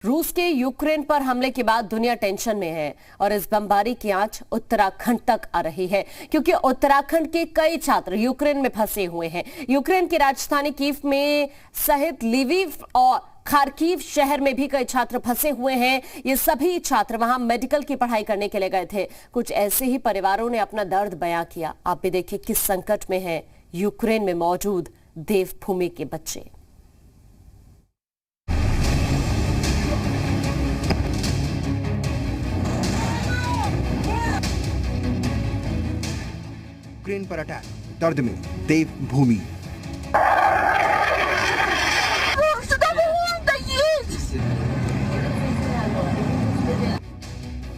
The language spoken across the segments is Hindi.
रूस के यूक्रेन पर हमले के बाद दुनिया टेंशन में है और इस बमबारी की आंच उत्तराखंड तक आ रही है क्योंकि उत्तराखंड के कई छात्र यूक्रेन में फंसे हुए हैं। यूक्रेन की राजधानी कीव में सहित लिविव और खार्किव शहर में भी कई छात्र फंसे हुए हैं। ये सभी छात्र वहां मेडिकल की पढ़ाई करने के लिए गए थे। कुछ ऐसे ही परिवारों ने अपना दर्द बयां किया। आप भी देखिए किस संकट में है यूक्रेन में मौजूद देवभूमि के बच्चे। यूक्रेन पर अटैक, दर्द में देवभूमि।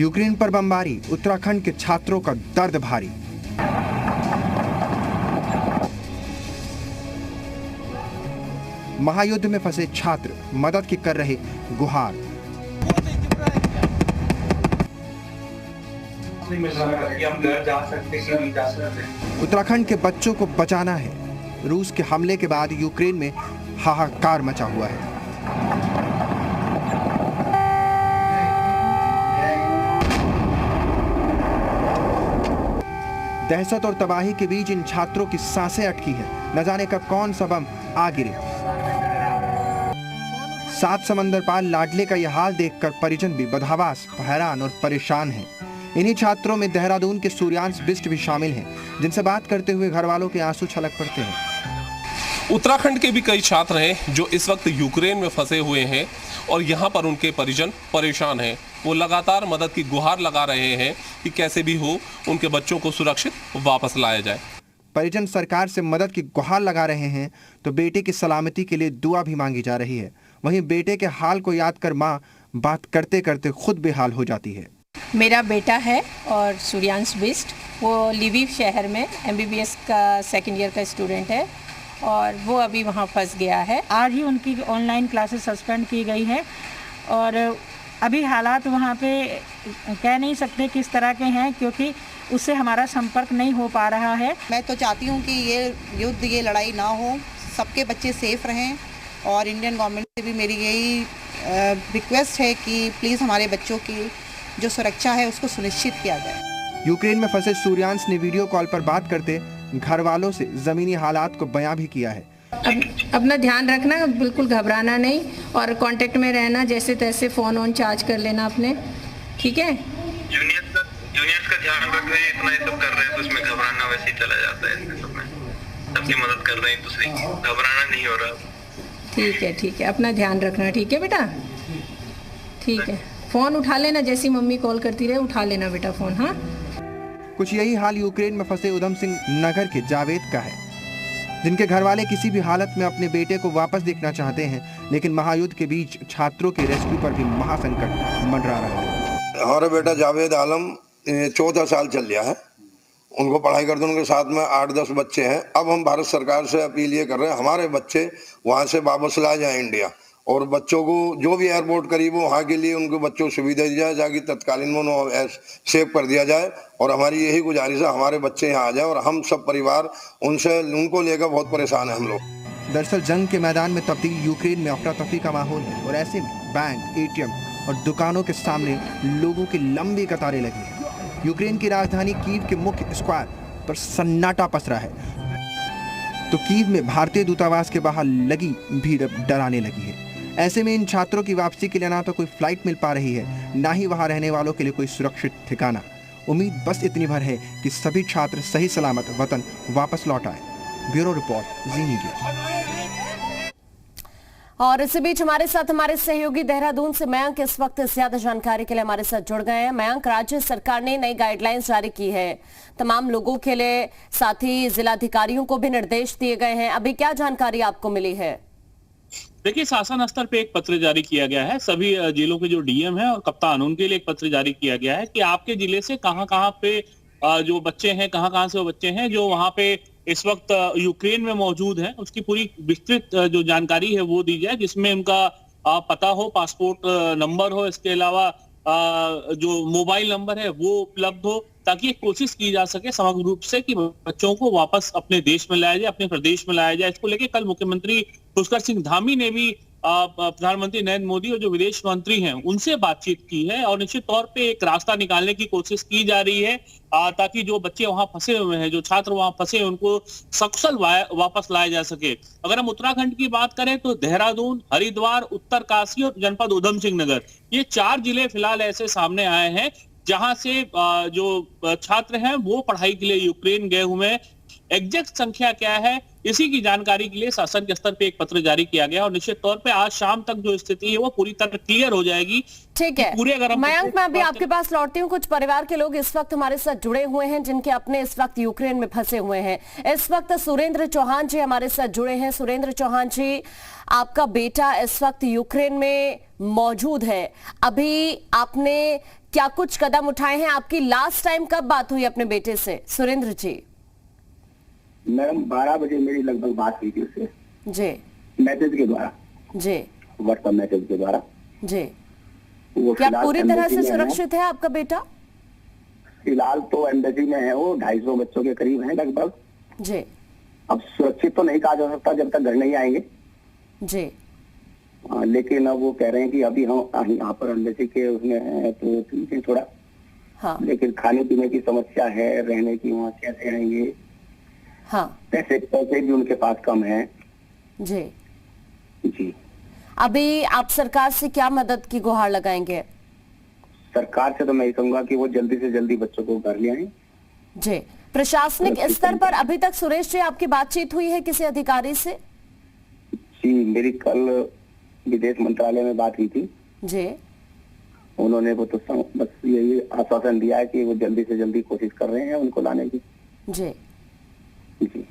यूक्रेन पर बमबारी, उत्तराखंड के छात्रों का दर्द भारी। महायुद्ध में फंसे छात्र मदद की कर रहे गुहार। हम घर जा सकते नहीं जा सकते। उत्तराखंड के बच्चों को बचाना है। रूस के हमले के बाद यूक्रेन में हाहाकार मचा हुआ है। दहशत और तबाही के बीच इन छात्रों की सांसें अटकी हैं। न जाने कब कौन सा बम आ गिरे। 7 समंदर पार लाडले का यह हाल देखकर परिजन भी बदहवास, हैरान और परेशान हैं। इन्हीं छात्रों में देहरादून के सूर्यांश बिष्ट भी शामिल हैं, जिनसे बात करते हुए घर वालों के आंसू छलक पड़ते हैं। उत्तराखंड के भी कई छात्र हैं जो इस वक्त यूक्रेन में फंसे हुए हैं और यहाँ पर उनके परिजन परेशान हैं। वो लगातार मदद की गुहार लगा रहे हैं कि कैसे भी हो उनके बच्चों को सुरक्षित वापस लाया जाए। परिजन सरकार से मदद की गुहार लगा रहे हैं तो बेटे की सलामती के लिए दुआ भी मांगी जा रही है। वहीं बेटे के हाल को याद कर मां बात करते करते खुद बेहाल हो जाती है। मेरा बेटा है और सूर्यांश बिष्ट, वो लिविव शहर में MBBS का 2nd ईयर का स्टूडेंट है और वो अभी वहाँ फंस गया है। आज ही उनकी ऑनलाइन क्लासेस सस्पेंड की गई है और अभी हालात वहाँ पे कह नहीं सकते किस तरह के हैं, क्योंकि उससे हमारा संपर्क नहीं हो पा रहा है। मैं तो चाहती हूँ कि ये युद्ध, ये लड़ाई ना हो, सबके बच्चे सेफ रहें और इंडियन गवर्नमेंट से भी मेरी यही रिक्वेस्ट है कि प्लीज़ हमारे बच्चों की जो सुरक्षा है उसको सुनिश्चित किया जाए। यूक्रेन में फंसे सूर्यांश ने वीडियो कॉल पर बात करते घर वालों से जमीनी हालात को बयां भी किया है। अपना ध्यान रखना, बिल्कुल घबराना नहीं और कांटेक्ट में रहना, जैसे तैसे फोन ऑन चार्ज कर लेना अपने, ठीक है। जूनियर्स का ध्यान रख रहे हैं, इतना ही सब कर रहे हैं तो उसमें घबराना वैसे ही चला जाता है। इसमें सब में सबकी मदद कर रहे हैं, दूसरी घबराना नहीं हो रहा। ठीक है, अपना ध्यान रखना, ठीक है बेटा, ठीक है। फोन उठा लेना, जैसी मम्मी कॉल करती रहे उठा लेना बेटा फोन। हाँ, कुछ यही हाल यूक्रेन में फंसे उधम सिंह नगर के जावेद का है, जिनके घर वाले किसी भी हालत में अपने बेटे को वापस देखना चाहते हैं, लेकिन महायुद्ध के बीच छात्रों के रेस्क्यू पर भी महासंकट मंडरा रहा है। हमारा बेटा जावेद आलम 14 साल चल गया है। उनको पढ़ाई करते उनके साथ में 8-10 बच्चे हैं। अब हम भारत सरकार से अपील ये कर रहे हैं हमारे बच्चे वहाँ से वापस लाए जाए इंडिया, और बच्चों को जो भी एयरपोर्ट करीब हो वहाँ के लिए उनको बच्चों को सुविधा दी जाए, जाकि तत्कालीन उन्हें सेव कर दिया जाए। और हमारी यही गुजारिश है हमारे बच्चे यहाँ आ जाए, और हम सब परिवार उनको लेकर बहुत परेशान है हम लोग। दरअसल जंग के मैदान में तब्दील यूक्रेन में अफरा तफरी का माहौल है और ऐसे में बैंक, ATM और दुकानों के सामने लोगों की लंबी कतारें लगी हैं। यूक्रेन की राजधानी कीव के मुख्य स्क्वायर पर सन्नाटा पसरा है तो कीव में भारतीय दूतावास के बाहर लगी भीड़ डराने लगी है। ऐसे में इन छात्रों की वापसी के लिए ना तो कोई फ्लाइट मिल पा रही है, ना ही वहां रहने वालों के लिए कोई सुरक्षित ठिकाना। उम्मीद बस इतनी भर है कि सभी छात्र सही सलामत वतन वापस लौट आए। ब्यूरो रिपोर्ट, जी मीडिया। और इसी बीच हमारे साथ हमारे सहयोगी देहरादून से मयंक इस वक्त ज्यादा जानकारी के लिए हमारे साथ जुड़ गए हैं। मयंक, राज्य सरकार ने नई गाइडलाइंस जारी की है तमाम लोगों के लिए, साथ ही जिलाधिकारियों को भी निर्देश दिए गए हैं। अभी क्या जानकारी आपको मिली है? देखिए, शासन स्तर पे एक पत्र जारी किया गया है। सभी जिलों के जो DM है और कप्तान, उनके लिए एक पत्र जारी किया गया है कि आपके जिले से कहां पे जो बच्चे हैं, कहां से वो बच्चे हैं जो वहां पे इस वक्त यूक्रेन में मौजूद हैं, उसकी पूरी विस्तृत जो जानकारी है वो दी जाए, जिसमें उनका पता हो, पासपोर्ट नंबर हो, इसके अलावा जो मोबाइल नंबर है वो उपलब्ध हो, ताकि एक कोशिश की जा सके समग्र रूप से कि बच्चों को वापस अपने देश में लाया जाए, अपने प्रदेश में लाया जाए। इसको लेके कल मुख्यमंत्री पुष्कर सिंह धामी ने भी प्रधानमंत्री नरेंद्र मोदी और जो विदेश मंत्री हैं उनसे बातचीत की है और निश्चित तौर पे एक रास्ता निकालने की कोशिश की जा रही है ताकि जो बच्चे वहां फंसे हुए हैं, जो छात्र वहां फंसे हैं, उनको सकुशल वापस लाया जा सके। अगर हम उत्तराखंड की बात करें तो देहरादून, हरिद्वार, उत्तरकाशी और जनपद उधम सिंह नगर, ये 4 जिले फिलहाल ऐसे सामने आए हैं जहां से जो छात्र हैं वो पढ़ाई के लिए यूक्रेन गए हुए हैं। एग्जैक्ट संख्या क्या है, इसी की जानकारी के लिए शासन के स्तर पे एक पत्र जारी किया गया और निश्चित तौर पे आज शाम तक जो स्थिति है वो पूरी तरह क्लियर हो जाएगी। ठीक है पूरे अगर मयंक, मैं अभी आपके पास लौटती हूँ। कुछ परिवार के लोग इस वक्त हमारे साथ जुड़े हुए हैं जिनके अपने इस वक्त यूक्रेन में फंसे हुए हैं। इस वक्त सुरेंद्र चौहान जी हमारे साथ जुड़े हैं। सुरेंद्र चौहान जी, आपका बेटा इस वक्त यूक्रेन में मौजूद है, अभी आपने क्या कुछ कदम उठाए हैं? आपकी लास्ट टाइम कब बात हुई अपने बेटे से? सुरेंद्र जी। मैडम 12 बजे मेरी लगभग बात हुई थी उससे जी, मैसेज के द्वारा, जी व्हाट्सएप मैसेज के द्वारा जी। वो क्या पूरी तरह से सुरक्षित है आपका बेटा? फिलहाल तो एम्बेसी में है वो, 250 बच्चों के करीब हैं लगभग जी। अब सुरक्षित तो नहीं कहा जा सकता जब तक घर नहीं आएंगे जी। लेकिन अब वो कह रहे हैं कि अभी हम यहाँ पर एम्बेसी के उसमें हैं तो ठीक है थोड़ा, हाँ, लेकिन खाने पीने की समस्या है, रहने की वहाँ कैसे रहेंगे, हाँ, पैसे भी उनके पास कम है। जी जी। अभी आप सरकार से क्या मदद की गुहार लगाएंगे? सरकार से तो मैं ये कहूंगा कि वो जल्दी से जल्दी बच्चों को घर ले आए। जी। प्रशासनिक स्तर पर अभी तक सुरेश जी आपकी बातचीत हुई है किसी अधिकारी से? जी, मेरी कल विदेश मंत्रालय में बात हुई थी जी। उन्होंने वो तो बस यही आश्वासन दिया है कि वो जल्दी से जल्दी कोशिश कर रहे हैं उनको लाने की। जी जी।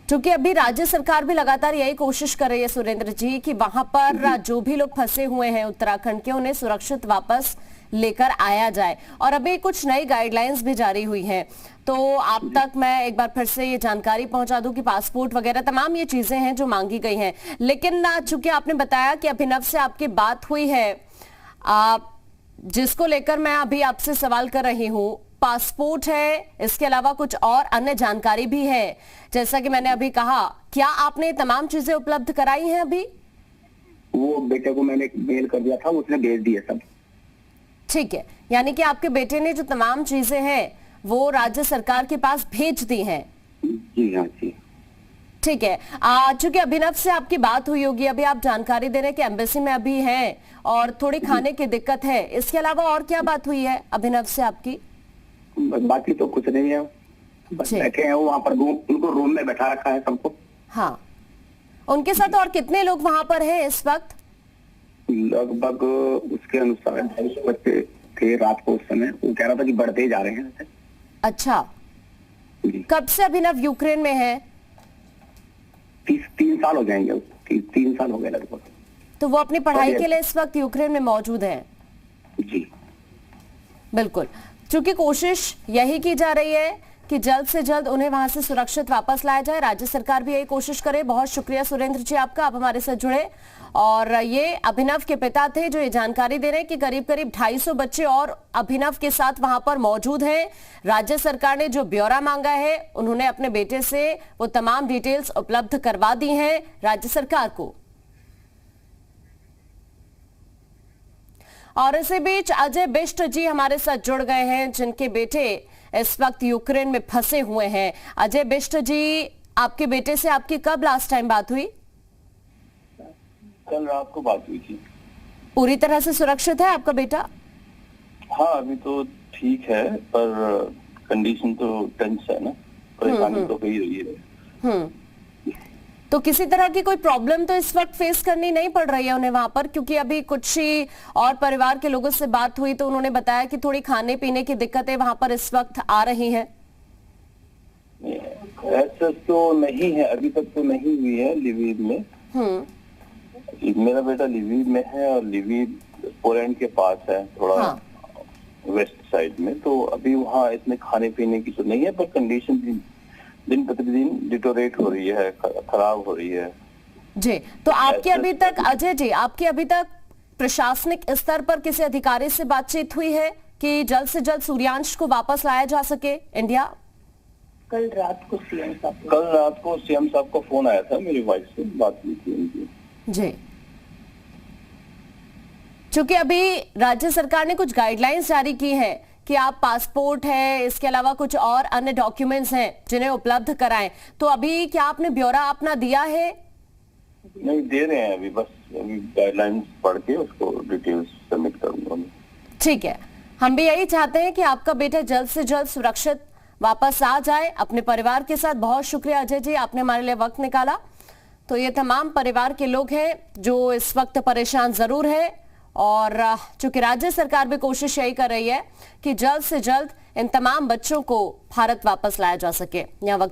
क्योंकि अभी राज्य सरकार भी लगातार यही कोशिश कर रही है सुरेंद्र जी कि वहां पर जो भी लोग फंसे हुए हैं उत्तराखंड के, उन्हें सुरक्षित वापस लेकर आया जाए और अभी कुछ नई गाइडलाइंस भी जारी हुई हैं। तो आप तक मैं एक बार फिर से ये जानकारी पहुंचा दूं कि पासपोर्ट वगैरह तमाम ये चीजें हैं जो मांगी गई हैं। लेकिन चूंकि आपने बताया कि अभिनव से आपकी बात हुई है, जिसको लेकर मैं अभी आपसे सवाल कर रही हूँ, पासपोर्ट है, इसके अलावा कुछ और अन्य जानकारी भी है। जैसा कि मैंने अभी कहा, क्या आपने तमाम चीजें उपलब्ध कराई हैं अभी? वो बेटे को मैंने मेल कर दिया था, उसने भेज दिया सब। ठीक है, यानी कि आपके बेटे ने जो तमाम चीजें हैं वो राज्य सरकार के पास भेज दी हैं। जी हाँ जी। ठीक है, चूंकि अभिनव से आपकी बात हुई होगी, अभी आप जानकारी दे रहे हैं कि एम्बेसी में अभी हैं और थोड़ी खाने की दिक्कत है, इसके अलावा और क्या बात हुई है अभिनव से आपकी? बाकी तो कुछ नहीं है, बस बैठे हैं वो वहाँ पर, उनको रूम में बैठा रखा है सबको। हाँ, उनके साथ और कितने लोग वहाँ पर हैं इस वक्त? लगभग उसके अनुसार 250 बच्चे थे रात को, उस समय वो कह रहा था कि बढ़ते जा रहे हैं। अच्छा, कब से अभिनव यूक्रेन में है? 3 साल हो जाएंगे, 3 साल हो गए लगभग। तो वो अपनी पढ़ाई के लिए इस वक्त यूक्रेन में मौजूद है? जी बिल्कुल, क्योंकि कोशिश यही की जा रही है कि जल्द से जल्द उन्हें वहां से सुरक्षित वापस लाया जाए। राज्य सरकार भी यही कोशिश करे। बहुत शुक्रिया सुरेंद्र जी आपका, आप हमारे साथ जुड़े। और ये अभिनव के पिता थे जो ये जानकारी दे रहे हैं कि करीब करीब 250 बच्चे और अभिनव के साथ वहां पर मौजूद हैं। राज्य सरकार ने जो ब्यौरा मांगा है, उन्होंने अपने बेटे से वो तमाम डिटेल्स उपलब्ध करवा दी हैं राज्य सरकार को। और इसी बीच अजय बिष्ट जी हमारे साथ जुड़ गए हैं जिनके बेटे इस वक्त यूक्रेन में फंसे हुए हैं। अजय बिष्ट जी, आपके बेटे से आपकी कब लास्ट टाइम बात हुई? कल रात को बात हुई थी। पूरी तरह से सुरक्षित है आपका बेटा? हाँ, अभी तो ठीक है, पर कंडीशन तो टेंस है ना, परेशानी तो कही रही है। तो किसी तरह की कोई प्रॉब्लम तो इस वक्त फेस करनी नहीं पड़ रही है उन्हें वहां पर? क्योंकि अभी कुछ ही और परिवार के लोगों से बात हुई तो उन्होंने बताया कि थोड़ी खाने पीने की दिक्कतें वहां पर इस वक्त आ रही हैं। ऐसा तो नहीं है, अभी तक तो नहीं हुई है लिविव में। मेरा बेटा लिविव में है और लिविव पोलैंड के पास है, थोड़ा वेस्ट साइड में, तो अभी वहाँ इतने खाने पीने की तो नहीं है, पर कंडीशन दिन प्रतिदिन डिटोरेट हो रही है, खराब हो रही है। जी, तो आपकी अभी तक अजय जी, आपकी अभी तक प्रशासनिक स्तर पर किसी अधिकारी से बातचीत हुई है कि जल्द से जल्द सूर्यांश को वापस लाया जा सके इंडिया? कल रात को सीएम साहब का फोन आया था, मेरी वाइफ से बात हुई थी उनकी। जी, चूंकि अभी राज्य सरकार ने कुछ गाइडलाइंस जारी की है कि आप पासपोर्ट है, इसके अलावा कुछ और अन्य डॉक्यूमेंट्स हैं जिन्हें उपलब्ध कराएं, तो अभी क्या आपने ब्यौरा अपना दिया है? नहीं दे रहे हैं, अभी गाइडलाइंस पढ़ के उसको डिटेल्स सबमिट करूंगा। ठीक है, हम भी यही चाहते हैं कि आपका बेटा जल्द से जल्द सुरक्षित वापस आ जाए अपने परिवार के साथ। बहुत शुक्रिया अजय जी, आपने हमारे लिए वक्त निकाला। तो ये तमाम परिवार के लोग हैं जो इस वक्त परेशान जरूर है, और चूंकि राज्य सरकार भी कोशिश यही कर रही है कि जल्द से जल्द इन तमाम बच्चों को भारत वापस लाया जा सके। यहाँ वक्त